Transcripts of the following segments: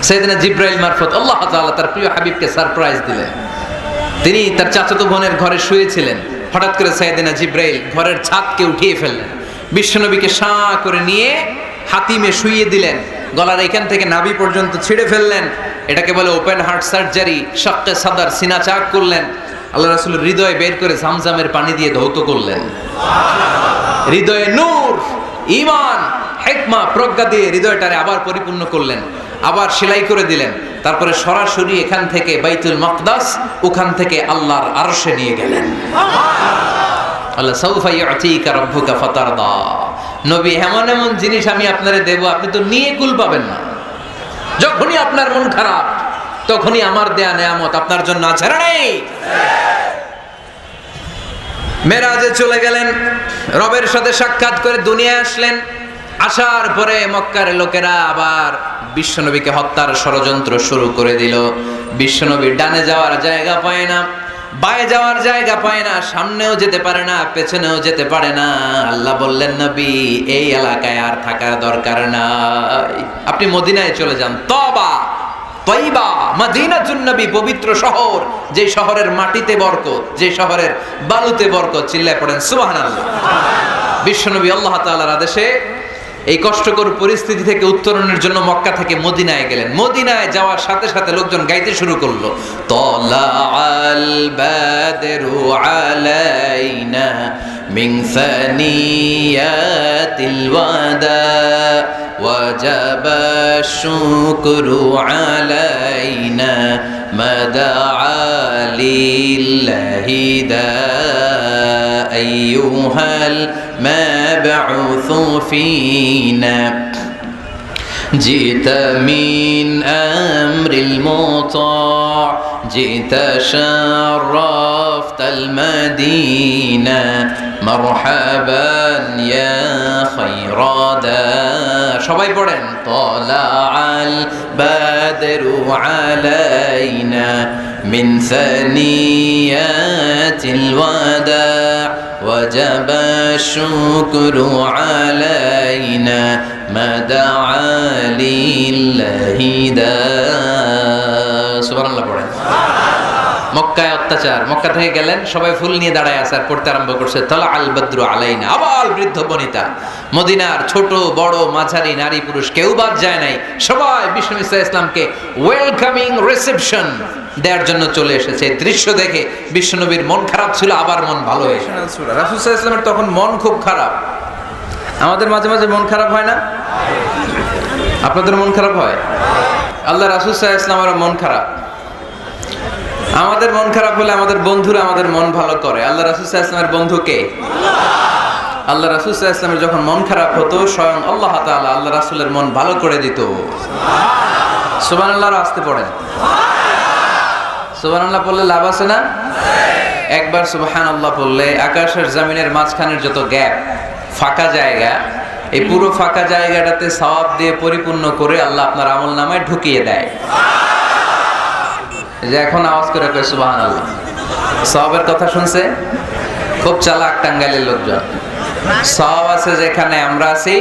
সাইয়েদনা জিব্রাইল মারফত আল্লাহ তাআলা তার প্রিয় হাবিবকে সারপ্রাইজ দিলেন। তিনি তার চাচাতো বোনের ঘরে শুয়েছিলেন, হঠাৎ করে সাইয়েদনা জিব্রাইল ঘরের ছাদকে উঠিয়ে ফেললেন, বিশ্বনবীকে শাঁ করে নিয়ে হাতিমে শুইয়ে দিলেন, গলার এখান থেকে নাভি পর্যন্ত ছিঁড়ে ফেললেন। এটাকে বলে ওপেন হার্ট সার্জারি, শাক্কে সাদার, সিনা চাক করলেন। আল্লাহ রাসূলের হৃদয় বের করে জামজামের পানি দিয়ে ধৌত করলেন। হৃদয়ে নূর, ঈমান, হিকমা, প্রজ্ঞা দিয়ে হৃদয়টারে আবার পরিপূর্ণ করলেন, আবার সেলাই করে দিলেন। তারপরে সরাসরি এখান থেকে বাইতুল মাকদাস, ওখান থেকে আল্লাহর আরশে নিয়ে গেলেন। আল্লাহ সাউফা ইউতিকা রাব্বুকা ফাতারদা, নবী এমন এমন জিনিস আমি আপনারে দেব, আপনি তো নিয়ে কুল পাবেন না। যখনই আপনার মন খারাপ, তখনই আমার দেয়া নেয়ামত আপনার জন্য আছে না নেই? মেরাজে চলে গেলেন, রবের সাথে সাক্ষাৎ করে দুনিয়ায় আসলেন। আসার পরে মক্কার লোকেরা আবার বিশ্বনবীকে হত্যার ষড়যন্ত্র শুরু করে দিল। বিশ্বনবী ডানে যাওয়ার জায়গা পায় না, বায়ে যাওয়ার জায়গা পায় না, সামনেও যেতে পারে না, পেছনেও যেতে পারে না। আল্লাহ বললেন, নবী এই এলাকায় আর থাকার দরকার নাই, আপনি মদিনায় চলে যান। তবা তয়বা মদিনাতুন নবী, পবিত্র শহর, যে শহরের মাটিতে বরকত, যে শহরের বালুতে বরকত। চিল্লায় পড়েন সুবহানাল্লাহ। বিশ্বনবী আল্লাহ তাআলার আদেশে এই কষ্টকর পরিস্থিতি থেকে উত্তরণের জন্য মক্কা থেকে মদিনায় গেলেন। মদিনায় যাওয়ার সাথে সাথে লোকজন গাইতে শুরু করলো, তালাআল বাদরু আলাইনা মিন সানিয়াতিল ওয়াদা ওয়াজাবা শুকরু আলাইনা মাদাআ লিল্লাহি দা আইয়ুহাল مبعوث فينا جئت من أمر المطاع جئت شرفت المدينة مرحبا يا خير دار সবাই পড়েন طلع البدر علينا من ثنيات الوداع وجب الشكر علينا ما دعا لله داع সুবহানাল্লাহ পড়েন। মক্কায় অত্যাচার, মক্কা থেকে গেলেন, সবাই ফুল নিয়ে দাঁড়ায় আছে আর পড়তে আরম্ভ করছে তালা আল বদ্রু আলাইনা। আবার বৃদ্ধ বনিতা, মদিনার ছোট বড় মাঝারি নারী পুরুষ কেউ বাদ যায় নাই, সবাই বিষ্ণু ইসা ইসলামকে ওয়েলকামিং রিসেপশন দেওয়ার জন্য চলে এসেছে। দৃশ্য দেখে বিশ্বনবীর মন খারাপ ছিল, আবার মন ভালো হয়েছে। রাসূল সাল্লাল্লাহু আলাইহি ওয়াসাল্লামের তখন মন খুব খারাপ। আমাদের মাঝে মাঝে মন খারাপ হয় না? আপনাদের মন খারাপ হয়? আল্লাহ রাসূল সাল্লাল্লাহু আলাইহি ওয়াসাল্লামের মন খারাপ। আমাদের মন খারাপ হলে আমাদের বন্ধুরা আমাদের মন ভালো করে। আল্লাহ রাসূল সাল্লাল্লাহু আলাইহি ওয়াসাল্লামের বন্ধু কে? আল্লাহ রাসূল সাল্লাল্লাহু আলাইহি ওয়াসাল্লামের যখন মন খারাপ হতো, স্বয়ং আল্লাহ তাআলা আল্লাহ রাসূলের মন ভালো করে দিত। সুবহানাল্লাহ। আসতে পড়েন সুবহানাল্লাহ, বললে লাভ আছে না? একবার সুবহানাল্লাহ বললে আকাশের জমিনের মাঝখানের যত গ্যাপ, ফাঁকা জায়গা, এই পুরো ফাঁকা জায়গাটাতে সওয়াব দিয়ে পরিপূর্ণ করে আল্লাহ আপনার আমলনামায় ঢুকিয়ে দেয়। যে এখন আওয়াজ করে কয় সুবহানাল্লাহ, সওয়াবের কথা শুনছে? খুব চালাক টাঙ্গাইলের লোকজন। সওয়াব আছে যেখানে, আমরা আছি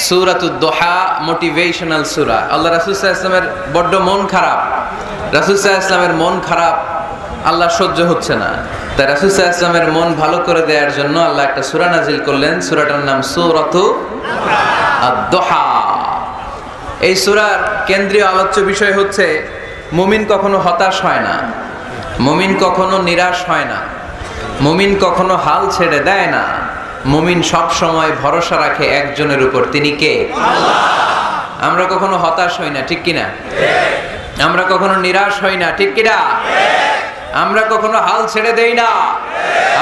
সূরাতুদ দুহা, মোটিভেশনাল সূরা। আল্লাহ রাসূল সাল্লাল্লাহু আলাইহি ওয়াসাল্লামের বড্ড মন খারাপ। রাসূল সাল্লাল্লাহু আলাইহি ওয়াসাল্লামের মন খারাপ, আল্লাহ সহ্য হচ্ছে না। তাই রাসূল সাল্লাল্লাহু আলাইহি ওয়াসাল্লামের মন ভালো করে দেওয়ার জন্য আল্লাহ একটা সূরা নাজিল করলেন। সূরাটার নাম সূরাতু আদ-দুহা। এই সূরার কেন্দ্রীয় আলোচ্য বিষয় হচ্ছে মুমিন কখনো হতাশ হয় না, মুমিন কখনো নিরাশ হয় না, মুমিন কখনো হাল ছেড়ে দেয় না। মুমিন সব সময় ভরসা রাখে একজনের উপর, তিনি কে? আল্লাহ। আমরা কখনো হতাশ হই না, ঠিক কিনা? আমরা কখনো নিরাশ হই না, ঠিক কিনা? আমরা কখনো হাল ছেড়ে দেই না,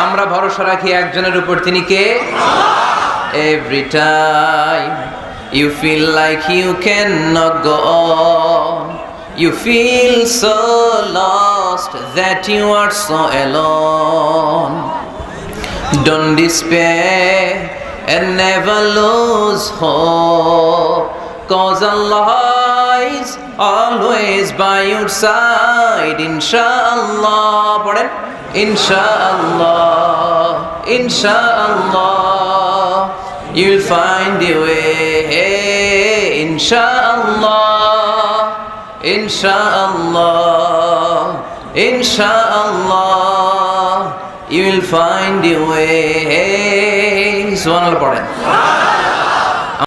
আমরা ভরসা রাখি একজনের উপর, তিনি কে? আল্লাহ। Every time you feel like you cannot go on, you feel so lost that you are so alone. Don't despair and never lose hope, 'cause Allah is always by your side. Inshallah, পড়েন Inshallah, Inshallah, you'll find a way. Inshallah. ইনশাআল্লাহ, ইনশাআল্লাহ, you will find your way. সুবহানাল্লাহ পড়েন।